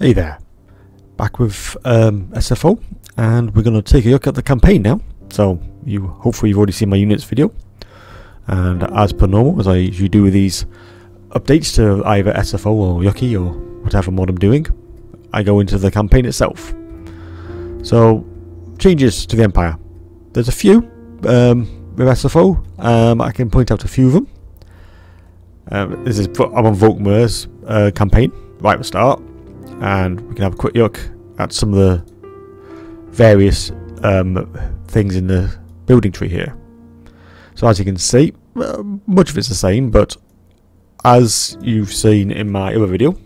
Hey there, back with SFO, and we're going to take a look at the campaign now. So hopefully you've already seen my units video, and as per normal, as I usually do with these updates to either SFO or Riky or whatever mod I'm doing, I go into the campaign itself. So changes to the Empire. There's a few with SFO. I can point out a few of them. I'm on Vocis campaign right at the start, and we can have a quick look at some of the various things in the building tree here. So as you can see, much of it's the same, but as you've seen in my other video,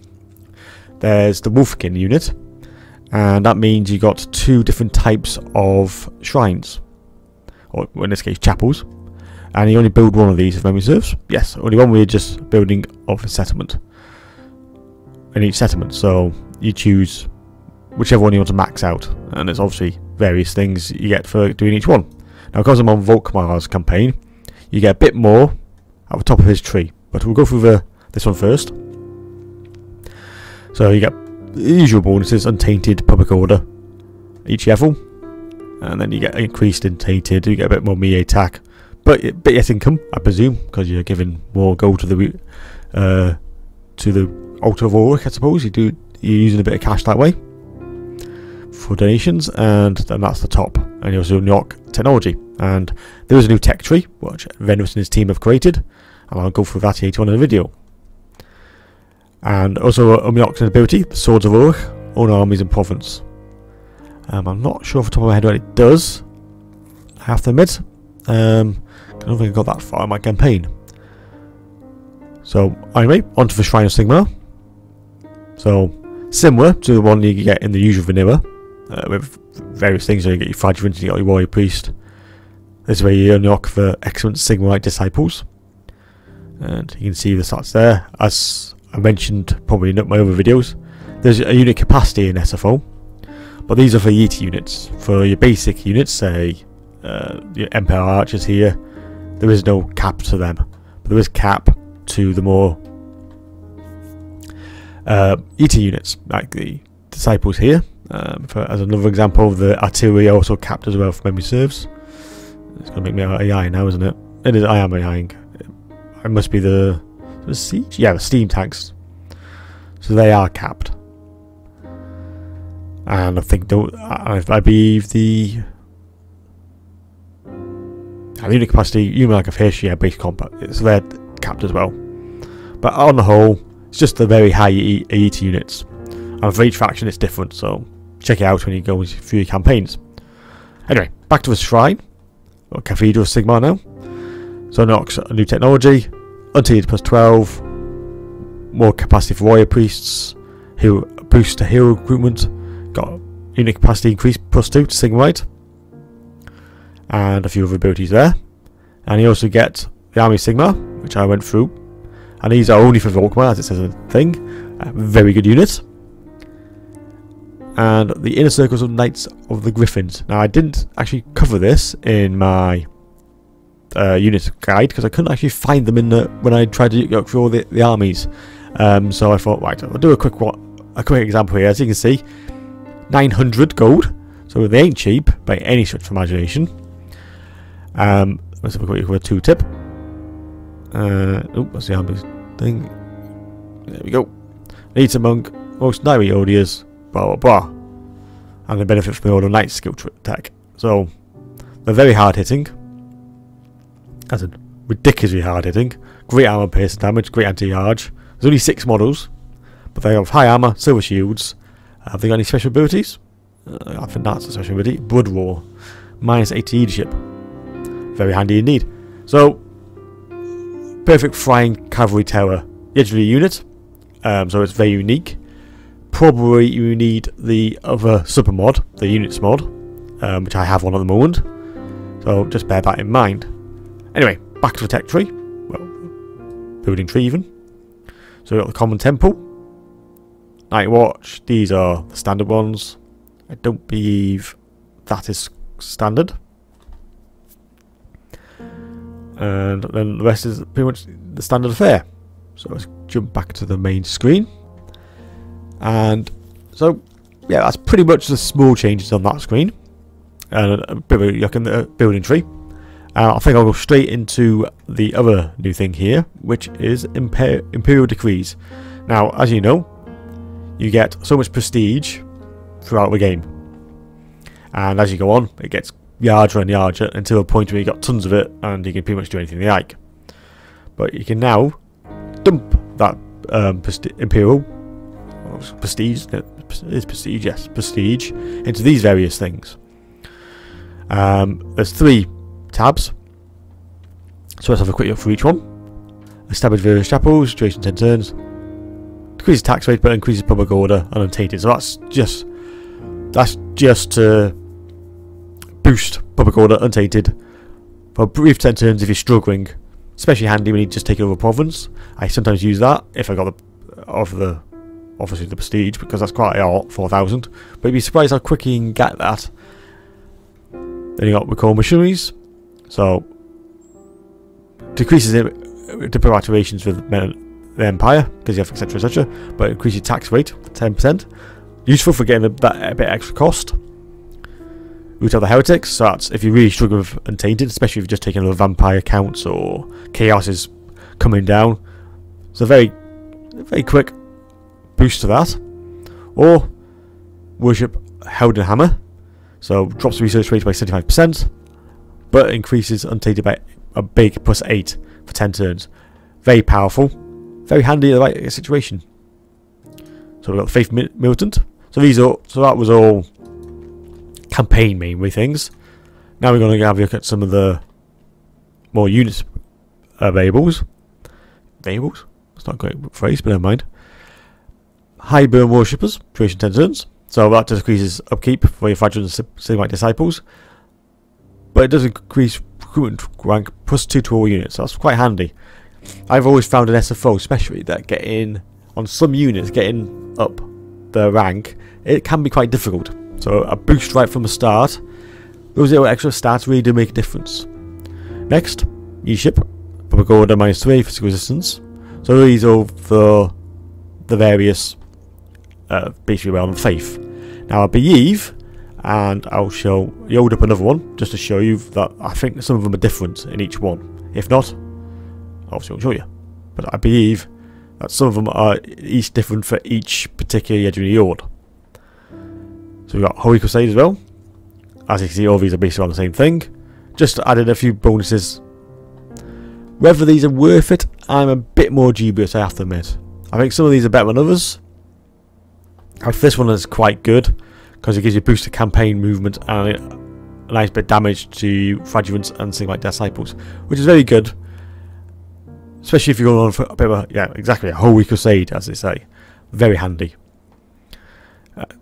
there's the Wolfkin unit, and that means you got two different types of shrines, or in this case chapels, and you only build one of these if memory serves. Yes, only one. We're just building of a settlement in each settlement, so you choose whichever one you want to max out, and there's obviously various things you get for doing each one. Now because I'm on Volkmar's campaign, you get a bit more at the top of his tree, but we'll go through this one first. So you get the usual bonuses: Untainted, Public Order, each level, and then you get increased Untainted, you get a bit more melee attack, but yes, income, I presume, because you're giving more gold to the Altar of Ulrich, I suppose. You're using a bit of cash that way for donations, and then that's the top. And you also unlock technology, and there is a new tech tree which Venus and his team have created, and I'll go through that later on in the video. And also unlocks an ability, the Swords of Ulrich, own armies and province. I'm not sure off the top of my head what it does, I have to admit. I don't think I got that far in my campaign. So anyway, onto the Shrine of Sigmar. So similar to the one you get in the usual vanilla, with various things. So you get your Fragment, you got your Warrior Priest. This is where you unlock the excellent Sigmarite disciples, and you can see the stats there. As I mentioned probably in my other videos, there's a unit capacity in SFO, but these are for Yeet units. For your basic units, say your Empire Archers here, there is no cap to them, but there is cap to the more Eater units, like the disciples here. As another example, the artillery are also capped as well, if memory serves. It's going to make me AI now, isn't it? It is. I am AIing. It must be the siege. Yeah, the steam tanks. So they are capped. And I think I believe the unit capacity, you like a fish, yeah, base combat, it's they're capped as well. But on the whole, it's just the very high ET units, and for each faction it's different, so check it out when you go through your campaigns. Anyway, back to the Shrine, or Cathedral of Sigmar now. So unlocks a new technology, Untainted plus 12, more capacity for Warrior Priests, boost to hero recruitment, got unit capacity increase plus 2 to Sigmarite, and a few other abilities there. And you also get the Army of Sigmar, which I went through, and these are only for Volkmar, as it says in the thing. Very good unit. And the Inner Circles of Knights of the Griffins. Now I didn't actually cover this in my unit guide, because I couldn't actually find them in when I tried to look through all the armies. So I thought, right, I'll do a quick example here. As you can see, 900 gold, so they ain't cheap by any stretch of imagination. Let's have a quick look at a 2-tip. That's the army thing. There we go. Needs a monk, most nightly odious, blah blah blah. And they benefit from the Order Knight skill tech. So they're very hard hitting. That's a ridiculously hard hitting. Great armor piercing damage, great anti-charge. There's only 6 models, but they have high armor, silver shields. Have they got any special abilities? I think that's a special ability. Blood Roar, minus 80 leadership. Very handy indeed. So perfect flying cavalry tower, legendary unit. So it's very unique. Probably you need the other super mod, the units mod, which I have one at the moment. So just bear that in mind. Anyway, back to the tech tree. Well, building tree even. So we've got the Common Temple, Night Watch. These are the standard ones. I don't believe that is standard. And then the rest is pretty much the standard affair. So let's jump back to the main screen. And So yeah, that's pretty much the small changes on that screen, and a bit of a look in the building tree. I think I'll go straight into the other new thing here, which is Imperial Decrees. Now, as you know, you get so much prestige throughout the game, and as you go on, it gets larger and larger until a point where you got tons of it, and you can pretty much do anything you like. But you can now dump that Imperial prestige. It's prestige, yes, prestige into these various things. There's 3 tabs, so let's have a quick look for each one. Establish various chapels, duration 10 turns, decreases tax rate but increases public order and untainted. So that's just to boost public order untainted for a brief 10 turns if you're struggling. Especially handy when you just take over a province. I sometimes use that if I got obviously the prestige, because that's quite a lot, 4,000. But you'd be surprised how quick you can get that. Then you got recall missionaries, so decreases diplomatic relations with the Empire because you have etc etc, but increases tax rate 10%. Useful for getting a bit extra cost. Root out the heretics, so that's if you really struggle with untainted, especially if you're just taking other vampire counts or chaos is coming down. It's a very quick boost to that. Or worship Hammer, so drops the research rate by 75%, but increases untainted by a big +8 for 10 turns. Very powerful, very handy in the right situation. So we've got the Faith Militant. So that was all campaign mainly things. Now we're going to have a look at some of the more units variables. That's not a great phrase, but never mind. High burn worshippers, duration 10 turns. So that decreases upkeep for your fragile and Sigmite disciples, but it does increase recruitment rank +2 to all units. So that's quite handy. I've always found an SFO, especially that getting on some units, getting up the rank, it can be quite difficult. So a boost right from the start, those little extra stats really do make a difference. Next, E-ship, public order -3 physical resistance. So these are for the various basically realm of faith. Now I believe, and I'll load up another one just to show you that I think some of them are different in each one. If not, obviously I'll show you. But I believe that some of them are each different for each particular Legendary Horde. So we've got Holy Crusade as well. As you can see, all these are basically on the same thing. Just added a few bonuses. Whether these are worth it, I'm a bit more dubious, I have to admit. I think some of these are better than others. I think this one is quite good because it gives you boosted campaign movement and a nice bit of damage to Fragilants and Sigmite Disciples, which is very good. Especially if you're going on for a bit of a, yeah, exactly, a Holy Crusade, as they say. Very handy.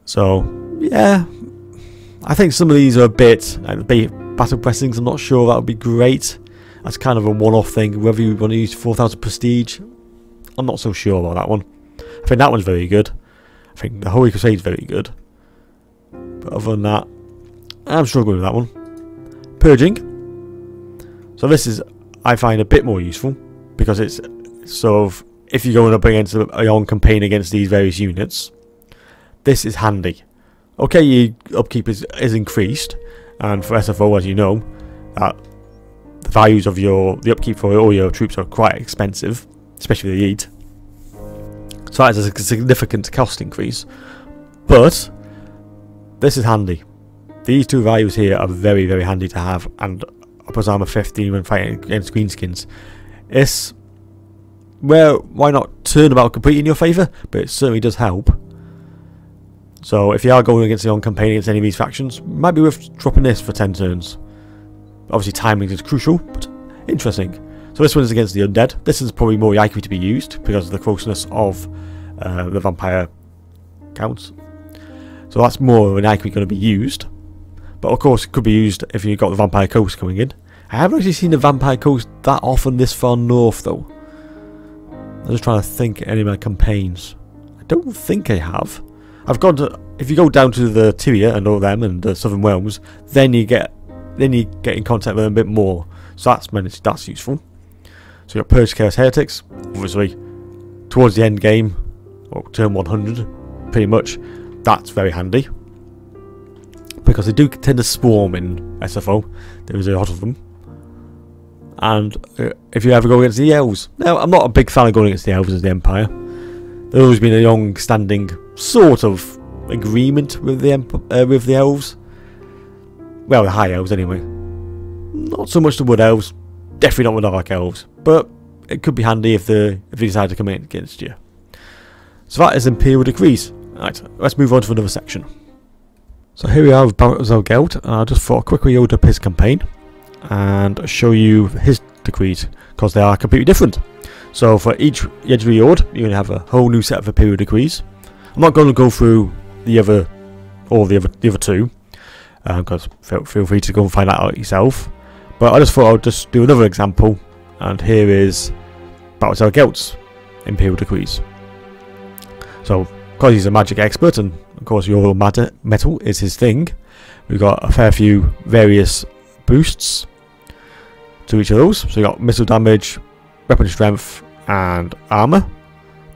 So, yeah, I think some of these are a bit, like the battle pressings, I'm not sure that would be great. That's kind of a one-off thing, whether you want to use 4,000 prestige, I'm not so sure about that one. I think that one's very good. I think the Holy Crusade is very good. But other than that, I'm struggling with that one. Purging. So this is, I find, a bit more useful, because it's sort of, if you're going up against a long campaign against these various units, this is handy. Okay, your upkeep is increased, and for SFO, as you know, the values of the upkeep for all your troops are quite expensive, especially the elite. So that is a significant cost increase, but this is handy. These two values here are very, very handy to have, and Upper's Armor 15 when fighting against greenskins. It's, well, why not turn about completely in your favour, but it certainly does help. So if you are going against the on campaign against any of these factions, might be worth dropping this for 10 turns. Obviously timing is crucial, but interesting. So this one is against the undead. This is probably more likely to be used because of the closeness of the vampire counts. So that's more likely going to be used. But of course it could be used if you've got the vampire coast coming in. I haven't actually seen the vampire coast that often this far north though. I'm just trying to think of any of my campaigns. I don't think I have. I've gone to, if you go down to the Tyria and all them and the Southern Realms, then you get in contact with them a bit more. So that's useful. So you've got Purge Chaos Heretics, obviously towards the end game, or turn 100, pretty much. that's very handy. Because they do tend to swarm in SFO. There is a lot of them. And if you ever go against the elves. Now, I'm not a big fan of going against the elves as the Empire. There's always been a long-standing sort of agreement with the elves. Well, the high elves anyway. Not so much the wood elves. Definitely not with the dark elves. But it could be handy if they decide to come in against you. So that is Imperial Decrees. Right, let's move on to another section. So here we are with Balthazar Gelt, and I just thought I'd quickly load up his campaign and show you his decrees, because they are completely different. So for each legendary Ord, you're going to have a whole new set of Imperial Decrees. I'm not going to go through the other two, because feel free to go and find that out yourself. But I just thought I'd just do another example, and here is Balthazar Gelt's Imperial Decrees. So, because he's a magic expert, and of course your metal is his thing, we've got a fair few various boosts to each of those. So you got missile damage, weapon strength, and armor.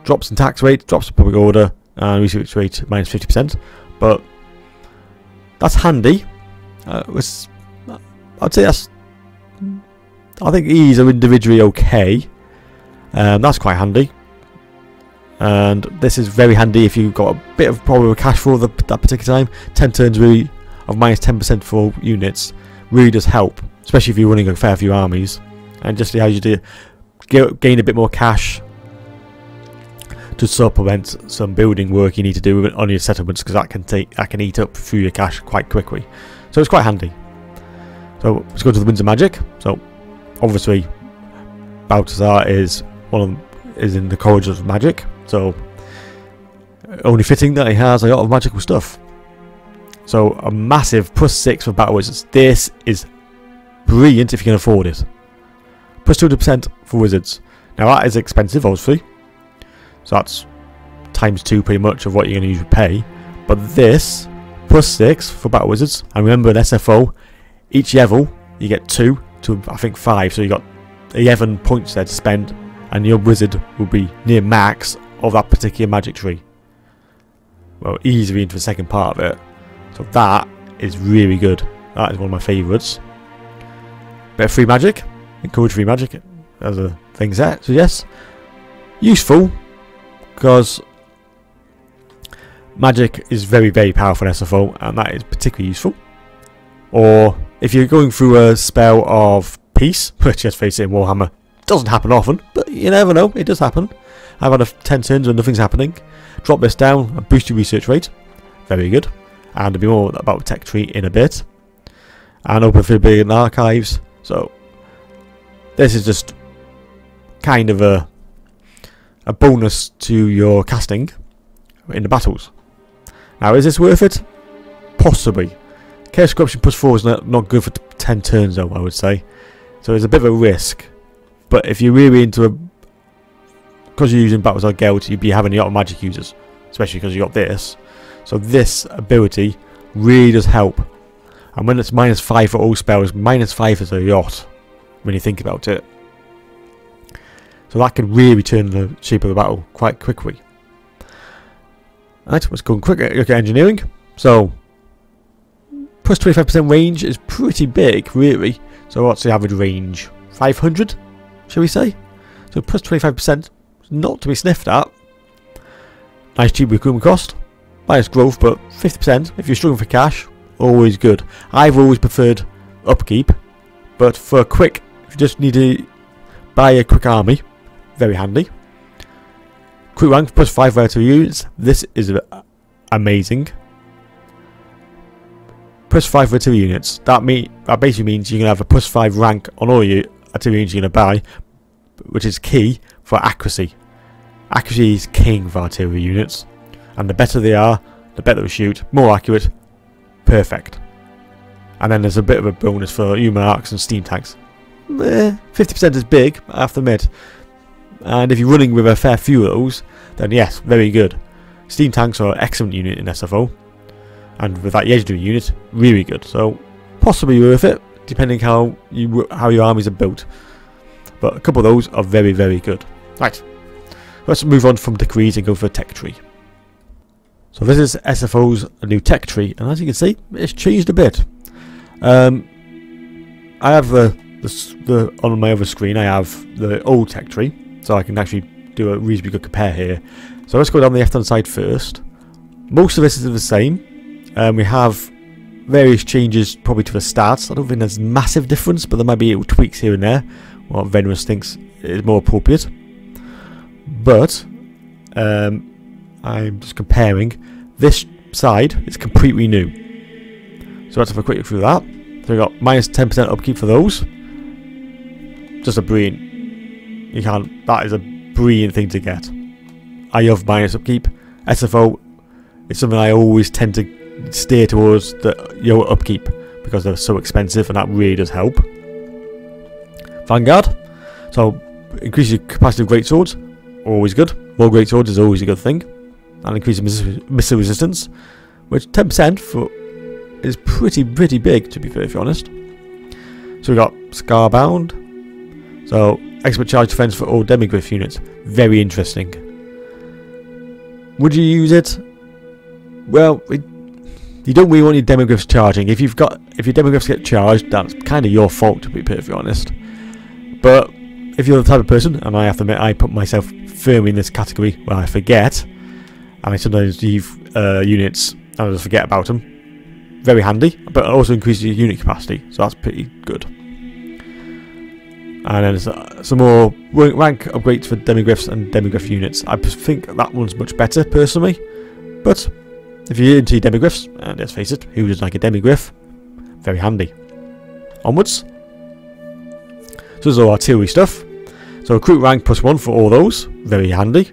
Drops in tax rate, drops in public order, and research rate minus 50%. But that's handy. I'd say that's. I think these are individually okay. That's quite handy. And this is very handy if you've got a bit of problem with cash flow at that particular time. 10 turns really of minus 10% for all units really does help, especially if you're running a fair few armies, and just allows you to gain a bit more cash to supplement some building work you need to do on your settlements, because that can eat up through your cash quite quickly. So it's quite handy. So let's go to the Windsor Magic. So obviously Balthazar is in the College of Magic, so only fitting that he has a lot of magical stuff. So a massive +6 for Battle Wizards. This is brilliant if you can afford it. +200% for Wizards. Now that is expensive, obviously. So that's ×2 pretty much of what you're going to usually pay. But this +6 for Battle Wizards, and remember in SFO, each level you get 2 to I think 5, so you got 11 points there to spend, and your wizard will be near max of that particular magic tree. Well, easily into the second part of it. So that is really good. That is one of my favourites. Bit of free magic. Encourage free magic as a thing set. So yes, useful, because magic is very, very powerful in SFO, and that is particularly useful. Or if you're going through a spell of peace, which let's face it, in Warhammer doesn't happen often, but you never know, it does happen. I've had 10 turns when nothing's happening. Drop this down and boost your research rate. Very good. And there'll be more about tech tree in a bit. And open for big archives. So this is just kind of a bonus to your casting in the battles. Now, is this worth it? Possibly. Chaos Corruption +4 is not good for 10 turns though, I would say. So it's a bit of a risk. But if you're really into because you're using Balthazar Gelt, you'd be having a lot of magic users, especially because you got this. So this ability really does help. And when it's -5 for all spells, -5 is a lot when you think about it. So that can really turn the shape of the battle quite quickly. Right, let's go quick look at engineering. So +25% range is pretty big, really. So what's the average range? 500, shall we say? So +25%, not to be sniffed at. Nice cheap recruitment cost. Minus growth, but 50%. If you're struggling for cash, always good. I've always preferred Upkeep, but for a quick, if you just need to buy a quick army, very handy. Quick rank +5 relative units. This is amazing. +5 artillery units. That basically means you're going to have a +5 rank on all your artillery units you're going to buy, which is key for accuracy. Accuracy is king for artillery units, and the better they are, the better they shoot. More accurate, perfect. And then there's a bit of a bonus for human arcs and steam tanks. 50% is big, I have to admit. And if you're running with a fair few of those, then yes, very good. Steam tanks are an excellent unit in SFO. And with that legendary unit, really good. So possibly worth it, depending how your armies are built. But a couple of those are very, very good. Right, let's move on from decrees and go for tech tree. So this is SFO's new tech tree, and as you can see, it's changed a bit. I have the on my other screen. I have the old tech tree, so I can actually do a reasonably good compare here. So let's go down the left-hand side first. Most of this is the same. We have various changes probably to the stats. I don't think there's massive difference, but there might be little tweaks here and there. What Venomous thinks is more appropriate. But I'm just comparing. This side is completely new. So let's have a quick look through that. So we got minus 10% upkeep for those. Just a brilliant. You can't. That is a brilliant thing to get. I love minus upkeep. SFO is something I always tend to steer towards the lower upkeep because they're so expensive, and that really does help. Vanguard. So increase your capacity of great swords. Always good. More great swords is always a good thing. And increasing missile resistance, which 10% for is pretty big, to be very honest. So we got Scarbound. So expert charge defense for all demiglyph units. Very interesting. Would you use it? Well, you don't really want your demiglyphs charging. If your demiglyphs get charged, that's kind of your fault, to be perfectly honest. But if you're the type of person, and I have to admit, I put myself firmly in this category where I forget. And I sometimes leave units and I just forget about them. Very handy, but it also increases your unit capacity, so that's pretty good. And then there's some more rank upgrades for demiglyphs and demiglyph units. I think that one's much better, personally. But if you're into demiglyphs, and let's face it, who doesn't like a demiglyph? Very handy. Steps. So there's all artillery stuff. So recruit rank +1 for all those. Very handy.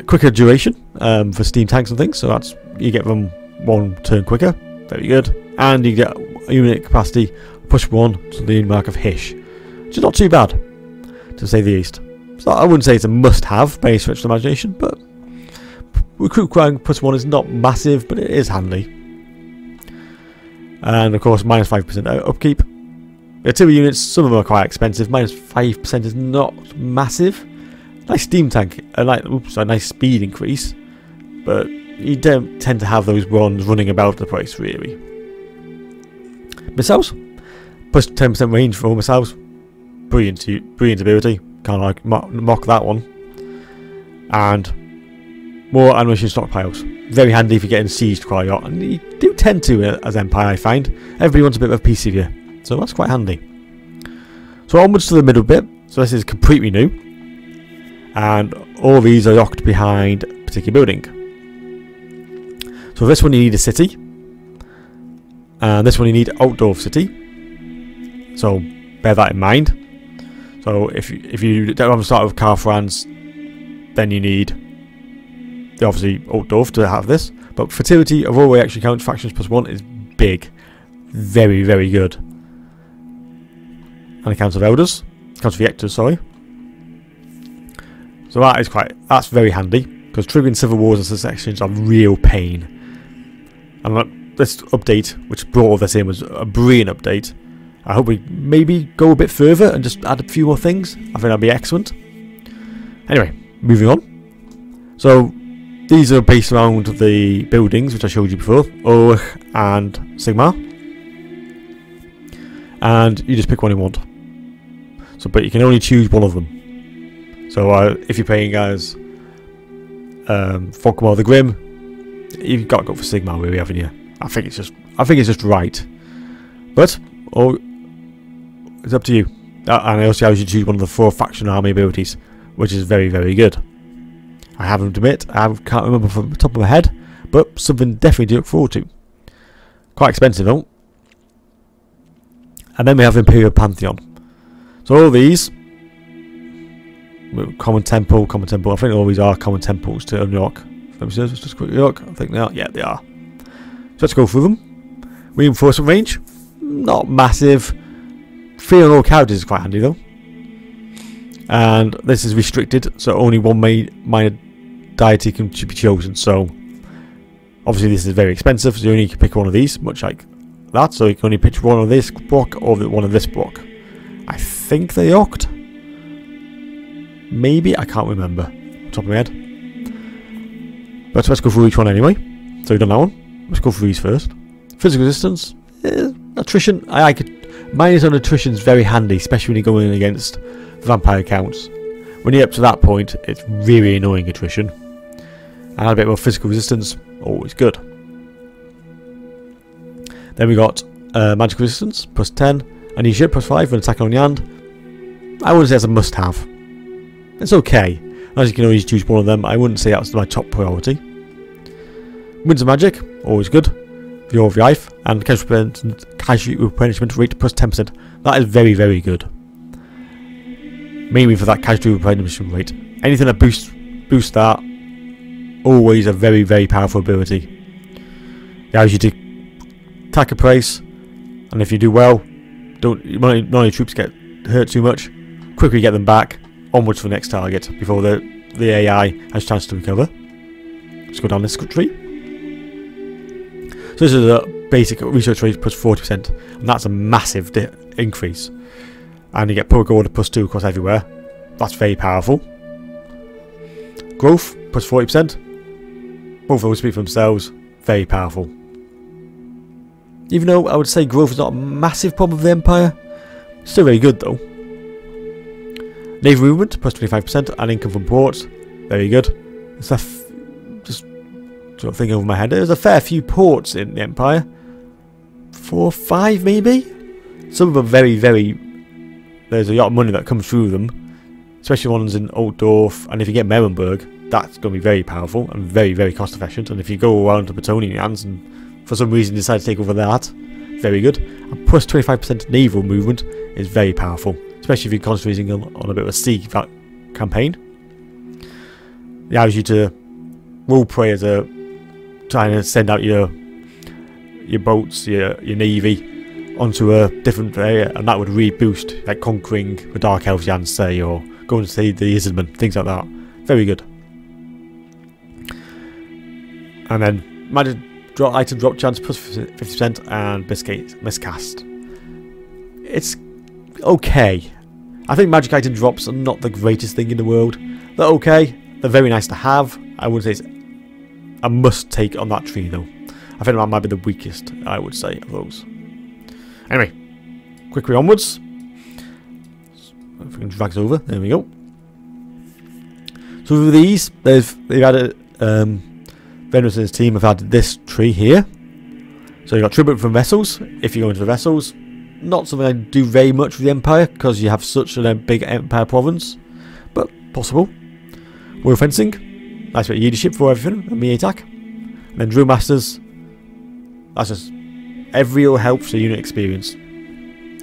Quicker duration for steam tanks and things, so that's you get them 1 turn quicker. Very good. And you get unit capacity +1 to the mark of Hish, which is not too bad, to say the least. So I wouldn't say it's a must-have by any stretch of the imagination, but recruit rank +1 is not massive, but it is handy. And of course, minus 5% upkeep. Artillery units, some of them are quite expensive. Minus 5% is not massive. Nice steam tank, a nice speed increase, but you don't tend to have those ones running about the place, really. Missiles, plus 10% range for all missiles. Brilliant ability, can't mock that one. And more ammunition stockpiles. Very handy if you're getting sieged quite a lot, and you do tend to as Empire, I find. Everybody wants a bit of a piece of you, so that's quite handy. So onwards to the middle bit. So this is completely new. And all these are locked behind a particular building. So this one you need a city. And this one you need outdoor city. So bear that in mind. So if you don't have to start with Car France, then you need obviously Altdorf to have this. But fertility of all reaction counts factions +1 is big. Very good. And the Council of Elders. Council of Electors, sorry. So that's very handy, because triggering civil wars and secessions are real pain. And this update, which brought all this in, was a brilliant update. I hope we maybe go a bit further and just add a few more things. I think that'd be excellent. Anyway, moving on. So these are based around the buildings which I showed you before, Ulrich and Sigmar. And you just pick one you want. So, but you can only choose one of them. So if you're playing as Volkmar the Grim, you've got to go for Sigmar, really, haven't you? I think it's just right. But it's up to you. And I also allows you to choose one of the 4 faction army abilities, which is very good. I have to admit, I can't remember from the top of my head, but something definitely to look forward to. Quite expensive, though. And then we have Imperial Pantheon. So all these, common temple. I think all these are common temples to unlock. Let me just quickly look. I think they are. Yeah, they are. So let's go through them. Reinforcement range, not massive. 3 on all characters is quite handy though. And this is restricted, so only one minor deity can be chosen. So obviously this is very expensive, so you only can pick one of these, much like that. So you can only pick one of this block or one of this block. I think they locked. Maybe, I can't remember off the top of my head. But let's go through each one anyway. So we've done that one. Let's go through these first. Physical resistance. Attrition. I like it. Minus on attrition is very handy, especially when you're going against vampire counts. When you're up to that point, it's really annoying attrition. And a bit more physical resistance, always good. Then we got magic resistance, plus 10. Amnesia, plus 5 when attacking on the hand. I wouldn't say it's a must-have. It's okay. As you can always choose one of them, I wouldn't say that's my top priority. Windsor Magic, always good. For your life. And casualty replenishment rate plus 10%. That is very, very good. Mainly for that casualty replenishment rate. Anything that boosts that, always a very, very powerful ability. It allows you to attack a place, and if you do well, none of your troops get hurt too much, quickly get them back, onwards for the next target, before the AI has a chance to recover. Let's go down this tree. So this is a basic research rate plus 40%, and that's a massive increase. And you get power order plus 2 across everywhere. That's very powerful. Growth plus 40%. Both of those speak for themselves. Very powerful. Even though I would say growth is not a massive problem for the Empire, still very good though. Naval movement plus 25% and income from ports. Very good. It's just sort of thing over my head. There's a fair few ports in the Empire. 4 or 5 maybe? Some of them very, very... There's a lot of money that comes through them. Especially ones in Altdorf. And if you get Merenberg, that's going to be very powerful and very, very cost efficient. And if you go around to Bretonnian lands and for some reason decide to take over that, very good. And plus 25% naval movement is very powerful. Especially if you're concentrating on a bit of a sea campaign. It allows you to roleplay as a trying to send out your boats, your navy onto a different area, and that would really boost, like conquering the Dark Elves, Jan say, or going to see the Iserman, things like that. Very good. And then magic item drop chance plus 50% and miscast. It's okay. I think magic item drops are not the greatest thing in the world. They're okay. They're very nice to have. I wouldn't say it's a must take on that tree though. I think that might be the weakest, I would say, of those. Anyway, quickly onwards. If we can drag it over, there we go. So with these, they've added Venomous and his team have added this tree here. So you've got tribute from vessels. If you go into the vessels, not something I do very much with the Empire because you have such a big Empire province, but possible. Royal fencing, nice bit of leadership for everything, and melee attack. And then drill masters, that's just every helps the unit experience.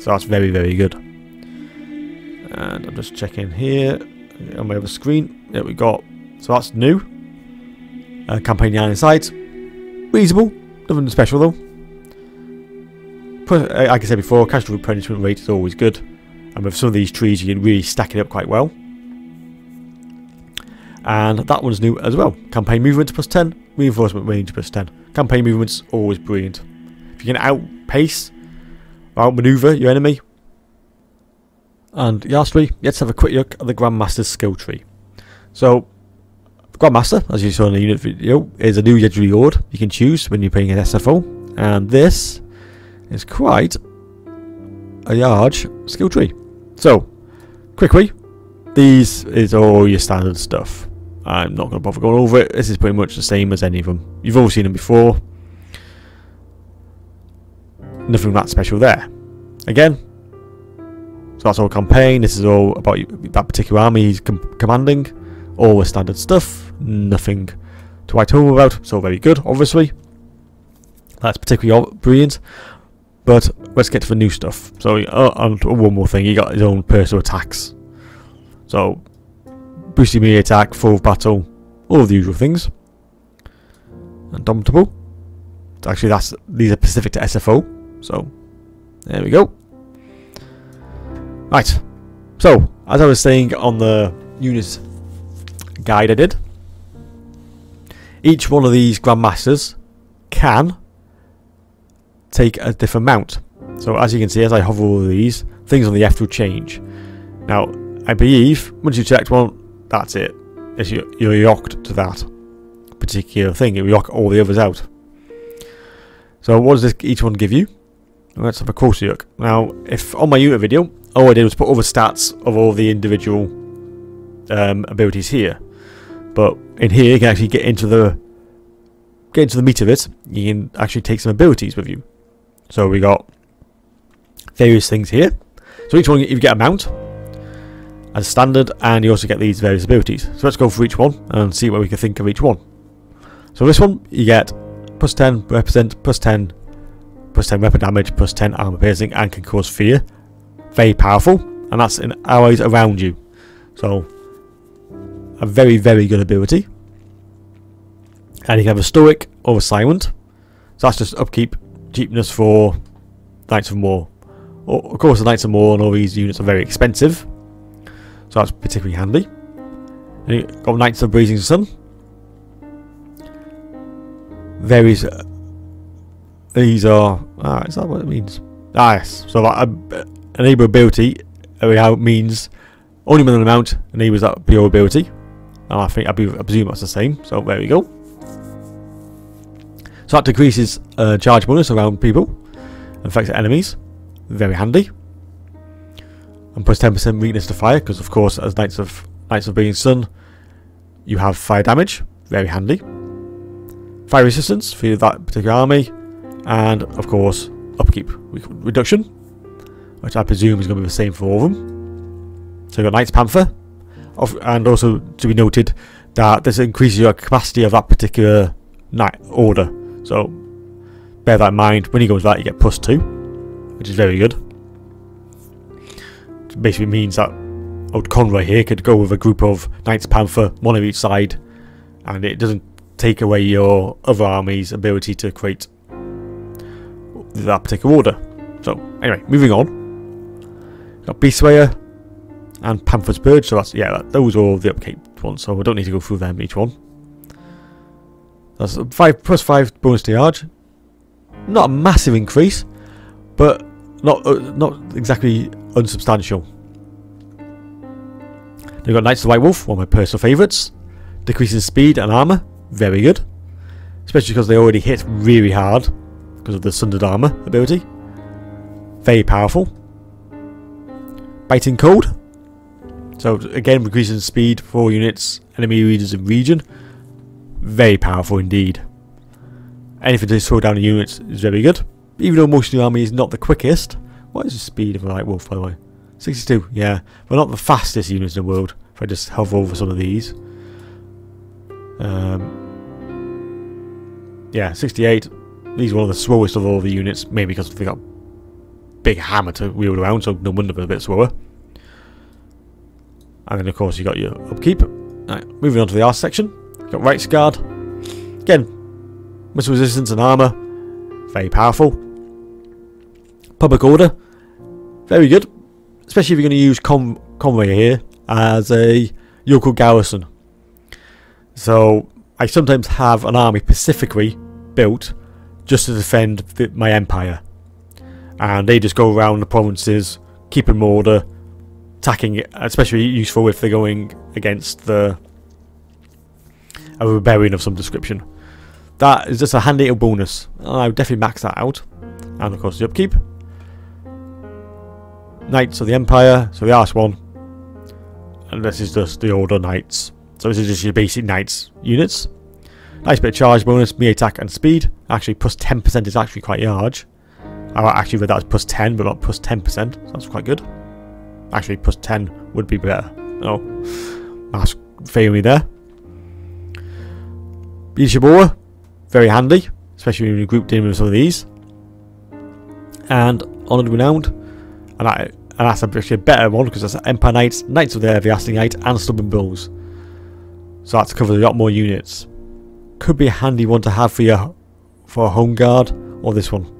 So that's very, very good. And I'm just checking here on my other screen. There we go. So that's new. Campaign yarn inside. Reasonable. Nothing special though. Plus, like I said before, casual replenishment rate is always good. And with some of these trees you can really stack it up quite well. And that one's new as well. Campaign movement plus 10. Reinforcement range plus 10. Campaign movement's always brilliant. If you can outpace, outmaneuver your enemy. And lastly, let's have a quick look at the Grandmaster's skill tree. So, the Grandmaster, as you saw in the unit video, is a new legendary horde you can choose when you're playing an SFO. And this is quite a large skill tree. So, quickly, these is all your standard stuff. I'm not going to bother going over it. This is pretty much the same as any of them. You've all seen them before. Nothing that special there. Again, so that's all campaign. This is all about that particular army he's commanding. All the standard stuff. Nothing to write home about. So very good, obviously. That's particularly brilliant. But let's get to the new stuff. So, and one more thing. He got his own personal attacks. So, boosting melee attack, full of battle, all of the usual things. Indomitable. Actually, these are specific to SFO. So, there we go. Right. So, as I was saying on the unit guide I did, each one of these Grandmasters can take a different mount. So, as you can see, as I hover over these, things on the F will change. Now, I believe once you select one, that's it. You're locked to that. particular thing. It will knock all the others out. So what does each one give you? Let's have a closer look. Now, if on my unit video, all I did was put all the stats of all the individual abilities here. But in here, you can actually get into the meat of it. You can actually take some abilities with you. So we got various things here. So each one you get a mount as standard, and you also get these various abilities. So let's go for each one and see what we can think of each one. So this one you get plus 10 represent, plus 10 weapon damage, plus 10 armor piercing, and can cause fear. Very powerful, and that's in allies around you. So a very, very good ability. And you can have a stoic or a silent. So that's just upkeep cheapness for Knights of War. Of course, the Knights of War and all these units are very expensive, so that's particularly handy. And you've got Knights of Blazing Sun. These are... is that what it means? Yes. So that enable ability means only when an amount enables that pure ability. And I presume that's the same. So there we go. So that decreases charge bonus around people and affects enemies. Very handy. And plus 10% weakness to fire, because of course as Knights of Blazing Sun you have fire damage. Very handy. Fire resistance for that particular army, and of course upkeep reduction, which I presume is going to be the same for all of them. So you've got Knights Panther, and also to be noted that this increases your capacity of that particular knight order. So bear that in mind. When you go into that, you get plus 2, which is very good. It basically means that old Conroy here could go with a group of Knights Panther, one on each side, and it doesn't take away your other army's ability to create that particular order. So anyway, moving on. Got Beast Slayer and Panther's Purge. So that's, yeah, those are all the upkeep ones. So we don't need to go through them each one. That's 5 plus 5 bonus to charge. Not a massive increase, but not exactly unsubstantial. Then we've got Knights of the White Wolf, one of my personal favourites. Decreases speed and armour. Very good. Especially because they already hit really hard because of the Sundered Armour ability. Very powerful. Biting Cold. So again, increasing speed for units, enemy readers in region. Very powerful indeed. Anything to slow down the units is very good. Even though most of the army is not the quickest. What is the speed of a White Wolf, by the way? 62, yeah. But not the fastest units in the world. If I just hover over some of these. Yeah, 68. These are one of the slowest of all the units, maybe because they got big hammer to wield around, so no wonder they're a bit slower. And then of course you got your upkeep. Right, moving on to the arse section. Got Rights Guard. Again, missile resistance and armour. Very powerful. Public Order. Very good. Especially if you're going to use Convoy here as a local garrison. So I sometimes have an army specifically built just to defend my empire, and they just go around the provinces, keeping order, attacking it. Especially useful if they're going against a rebellion of some description. That is just a handy little bonus. I would definitely max that out. And of course the upkeep. Knights of the Empire, so the Arse one, and this is just the Order Knights. So this is just your basic Knights units. Nice bit of charge bonus, melee attack and speed. Actually, plus 10% is actually quite large. I actually read that as plus 10, but not plus 10%. So that's quite good. Actually, plus 10 would be better. Oh, that's failing me there. Leadership Aura, very handy, especially when you're grouped in with some of these. And Honoured Renowned, and that's actually a better one because that's Empire Knights, Knights of the Everlasting Light, and Stubborn Bulls. So that's covered a lot more units. Could be a handy one to have for a home guard, or this one.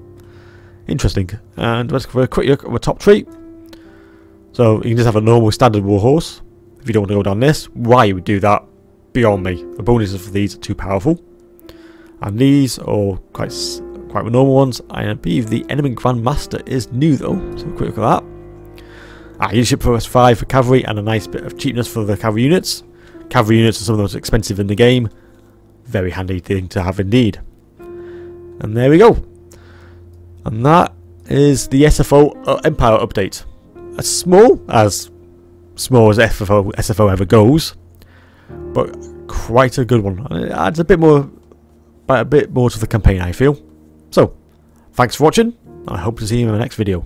Interesting. And let's go for a quick look at the top tree. So you can just have a normal standard warhorse if you don't want to go down this. Why you would do that, beyond me. The bonuses for these are too powerful. And these are quite the normal ones. I believe the enemy Grandmaster is new though. So a quick look at that. Leadership for +5 for cavalry, and a nice bit of cheapness for the cavalry units. Cavalry units are some of the most expensive in the game. very handy thing to have indeed. And there we go. And that is the SFO Empire update. As small as SFO ever goes, but quite a good one. It adds a bit more to the campaign, I feel. So, thanks for watching. I hope to see you in the next video.